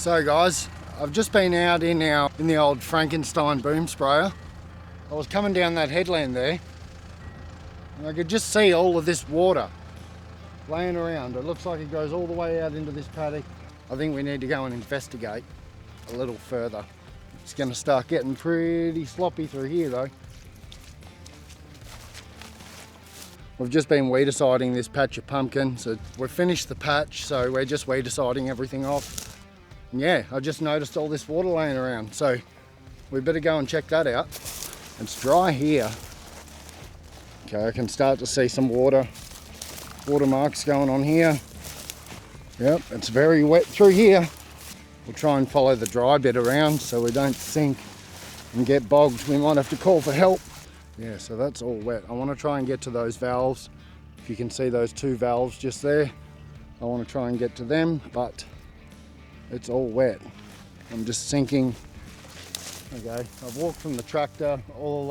So guys, I've just been out in the old Frankenstein boom sprayer. I was coming down that headland there and I could just see all of this water laying around. It looks like it goes all the way out into this paddock. I think we need to go and investigate a little further. It's going to start getting pretty sloppy through here though. We've just been weed-deciding this patch of pumpkin, so we've finished the patch, so we're just weed-deciding everything off. And yeah, I just noticed all this water laying around, so we better go and check that out. It's dry here. Okay, I can start to see some water marks going on here. Yep, it's very wet through here. We'll try and follow the dry bit around so we don't sink and get bogged. We might have to call for help. Yeah, so that's all wet. I want to try and get to those valves. If you can see those two valves just there, I want to try and get to them, but it's all wet. I'm just sinking. Okay, I've walked from the tractor all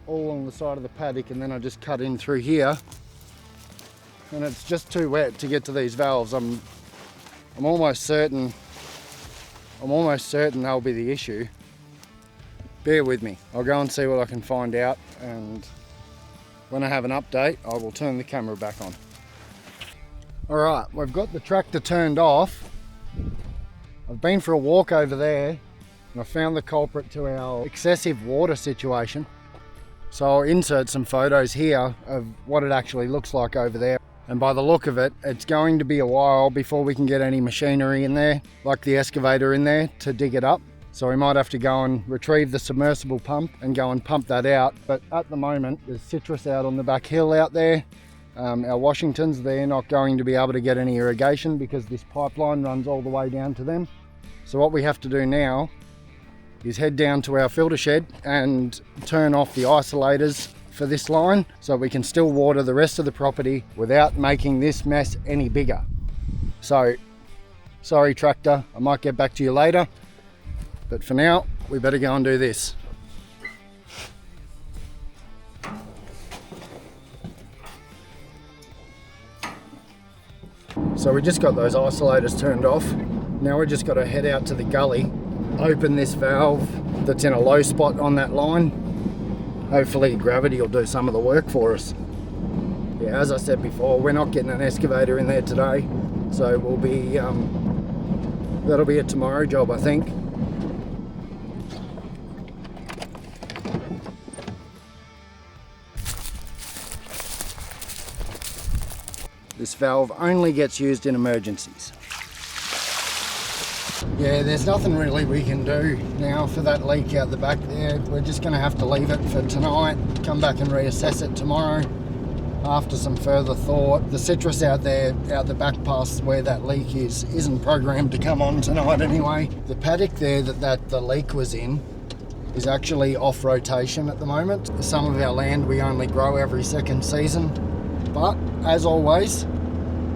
along the side of the paddock, and then I just cut in through here. And it's just too wet to get to these valves. I'm almost certain that'll be the issue. Bear with me. I'll go and see what I can find out, and when I have an update, I will turn the camera back on. All right, we've got the tractor turned off. I've been for a walk over there and I found the culprit to our excessive water situation. So I'll insert some photos here of what it actually looks like over there. And by the look of it, it's going to be a while before we can get any machinery in there, like the excavator in there, to dig it up. So we might have to go and retrieve the submersible pump and go and pump that out. But at the moment, there's citrus out on the back hill out there. Our Washingtons, they're not going to be able to get any irrigation because this pipeline runs all the way down to them. So what we have to do now is head down to our filter shed and turn off the isolators for this line so we can still water the rest of the property without making this mess any bigger. So, sorry tractor, I might get back to you later, but for now, we better go and do this. So we just got those isolators turned off. Now we just got to head out to the gully, open this valve that's in a low spot on that line. Hopefully gravity will do some of the work for us. Yeah, as I said before, we're not getting an excavator in there today, so we'll be that'll be a tomorrow job, I think. This valve only gets used in emergencies. Yeah, there's nothing really we can do now for that leak out the back there. We're just going to have to leave it for tonight, come back and reassess it tomorrow after some further thought. The citrus out there, out the back past where that leak isn't programmed to come on tonight anyway. The paddock there that the leak was in is actually off rotation at the moment. Some of our land we only grow every second season, but as always,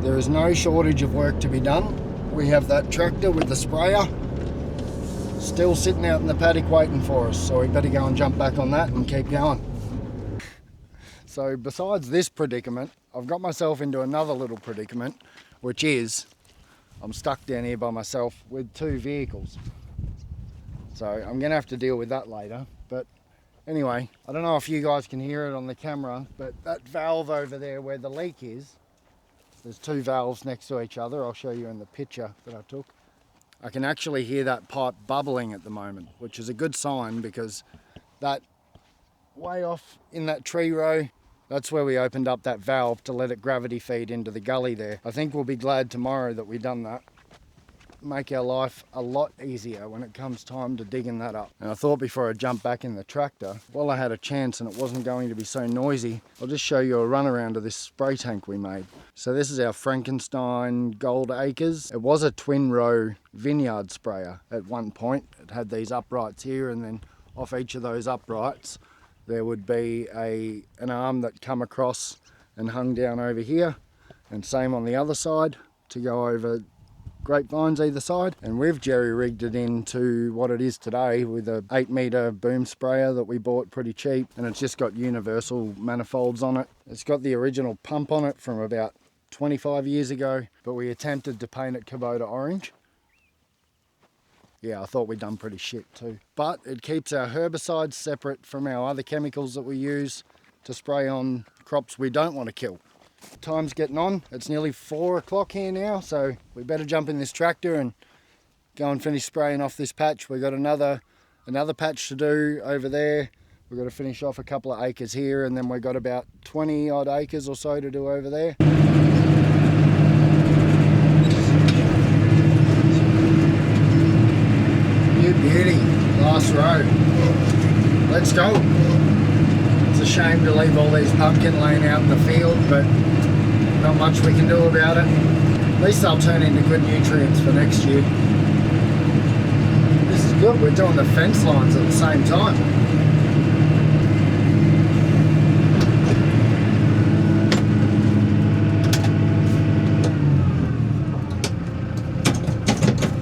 there is no shortage of work to be done. We have that tractor with the sprayer still sitting out in the paddock waiting for us, so we better go and jump back on that and keep going. So besides this predicament, I've got myself into another little predicament, which is I'm stuck down here by myself with two vehicles. So I'm going to have to deal with that later. But anyway, I don't know if you guys can hear it on the camera, but that valve over there where the leak is, there's two valves next to each other. I'll show you in the picture that I took. I can actually hear that pipe bubbling at the moment, which is a good sign because that way off in that tree row, that's where we opened up that valve to let it gravity feed into the gully there. I think we'll be glad tomorrow that we've done that. Make our life a lot easier when it comes time to digging that up. And I thought before I jump back in the tractor, while I had a chance and it wasn't going to be so noisy, I'll just show you a run around of this spray tank we made. So this is our Frankenstein Gold Acres. It was a twin row vineyard sprayer at one point. It had these uprights here, and then off each of those uprights there would be an arm that come across and hung down over here, and same on the other side to go over grapevines either side. And we've jerry-rigged it into what it is today with a 8-meter boom sprayer that we bought pretty cheap, and it's just got universal manifolds on it. It's got the original pump on it from about 25 years ago, but we attempted to paint it Kubota orange. yeah, I thought we'd done pretty shit too. But it keeps our herbicides separate from our other chemicals that we use to spray on crops we don't want to kill. Time's getting on. It's nearly 4 o'clock here now, so we better jump in this tractor and go and finish spraying off this patch. We've got another patch to do over there. We've got to finish off a couple of acres here, and then we've got about 20 odd acres or so to do over there. You beauty, last row. Let's go. It's a shame to leave all these pumpkin laying out in the field, but not much we can do about it. At least they'll turn into good nutrients for next year. This is good, we're doing the fence lines at the same time.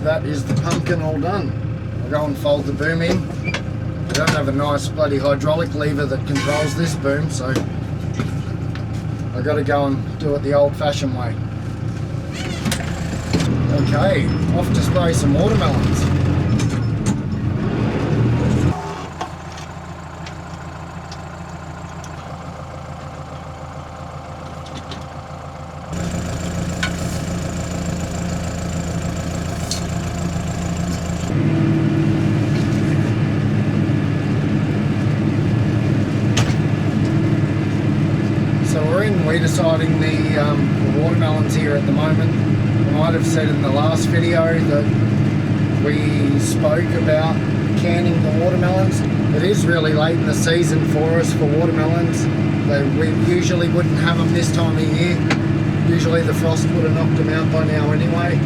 That is the pumpkin all done. I'll go and fold the boom in. I don't have a nice bloody hydraulic lever that controls this boom, so I've got to go and do it the old-fashioned way. Okay, off to spray some watermelons. We're deciding the watermelons here at the moment. I might have said in the last video that we spoke about canning the watermelons. It is really late in the season for us for watermelons. We usually wouldn't have them this time of year. Usually the frost would have knocked them out by now anyway,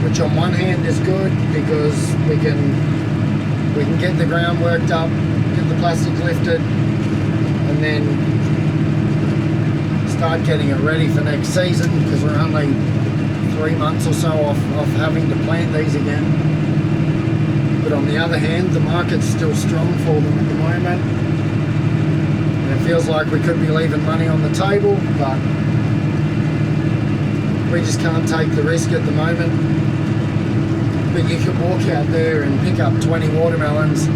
which on one hand is good because we can get the ground worked up, get the plastic lifted, and then start getting it ready for next season, because we're only 3 months or so off having to plant these again. But on the other hand, the market's still strong for them at the moment, and it feels like we could be leaving money on the table, but we just can't take the risk at the moment. But you could walk out there and pick up 20 watermelons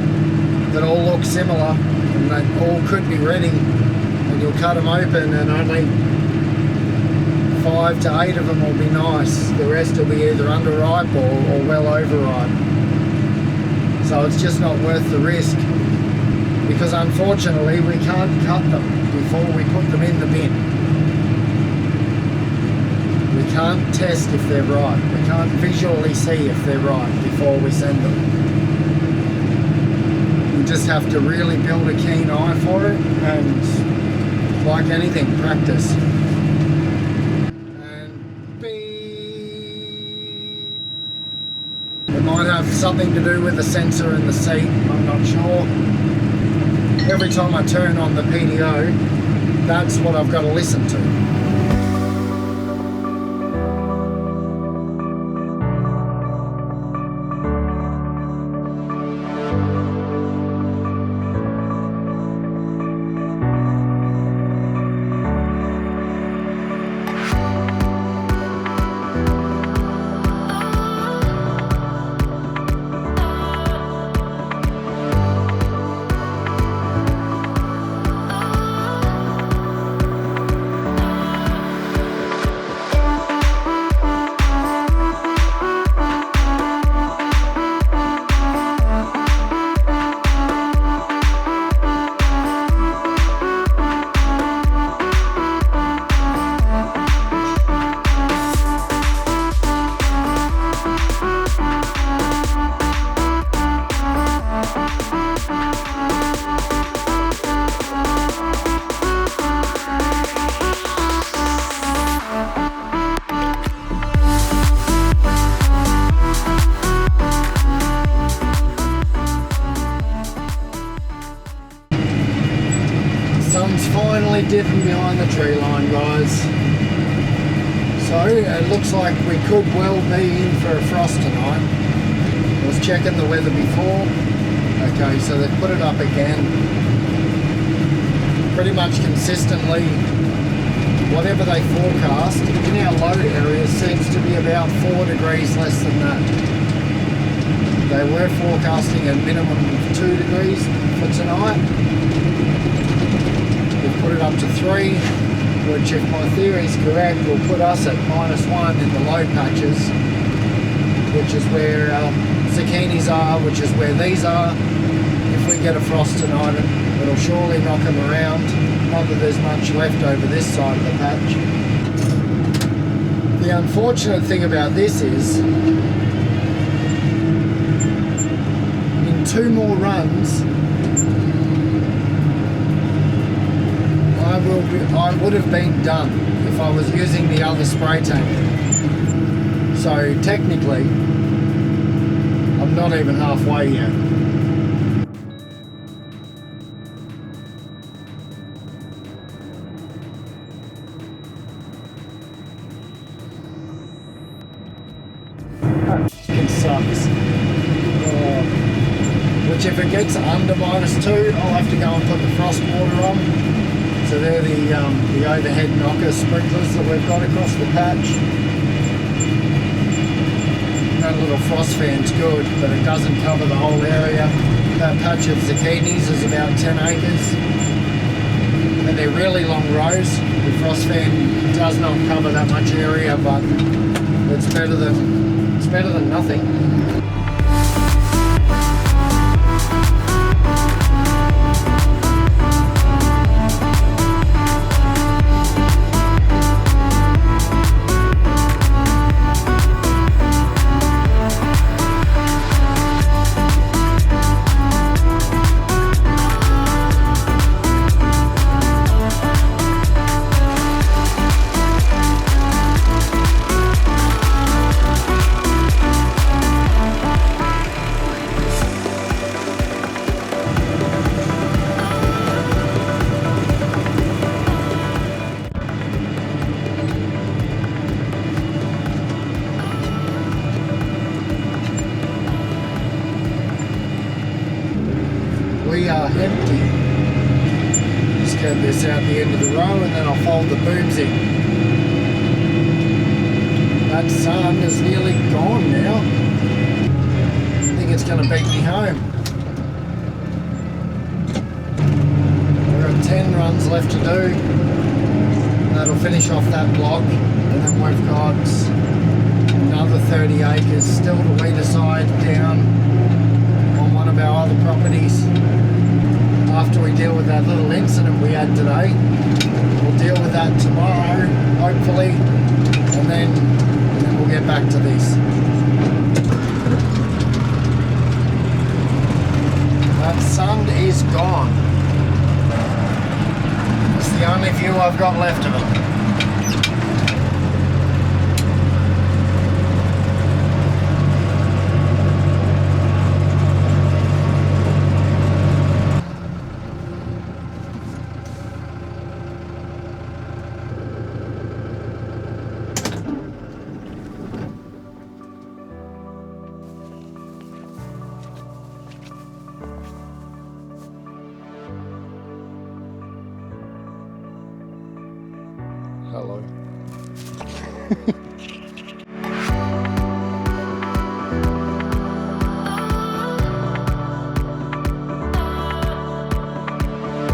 that all look similar and they all could be ready, and you'll cut them open and only 5 to 8 of them will be nice. The rest will be either underripe or well overripe. So it's just not worth the risk, because unfortunately we can't cut them before we put them in the bin. We can't test if they're ripe. We can't visually see if they're ripe before we send them. We just have to really build a keen eye for it, and like anything, practice. And beep. It might have something to do with the sensor in the seat, I'm not sure. Every time I turn on the PDO, that's what I've got to listen to. Finally dipping behind the tree line, guys. So it looks like we could well be in for a frost tonight. I was checking the weather before. Okay, so they've put it up again. Pretty much consistently, whatever they forecast in our low areas seems to be about 4 degrees less than that. They were forecasting a minimum of 2 degrees for tonight. We've put it up to 3, which if my theory is correct will put us at -1 in the low patches, which is where zucchinis are, which is where these are. If we get a frost tonight, it'll surely knock them around. Not that there's much left over this side of the patch. The unfortunate thing about this is, in 2 more runs, I would have been done if I was using the other spray tank. So technically, I'm not even halfway yet. It sucks. Which if it gets under -2, I'll have to go and put the frost water on. So they're the overhead knocker sprinklers that we've got across the patch. That little frost fan's good, but it doesn't cover the whole area. That patch of zucchinis is about 10 acres. And they're really long rows. The frost fan does not cover that much area, but it's better than nothing. We are empty. Just get this out the end of the row and then I'll fold the booms in. That sun is nearly gone now. I think it's going to beat me home. We've got 10 runs left to do. That'll finish off that block, and then we've got another 30 acres still to weed aside down on one of our other properties. After we deal with that little incident we had today, we'll deal with that tomorrow, hopefully, and then we'll get back to this. That sun is gone. It's the only view I've got left of it. Hello.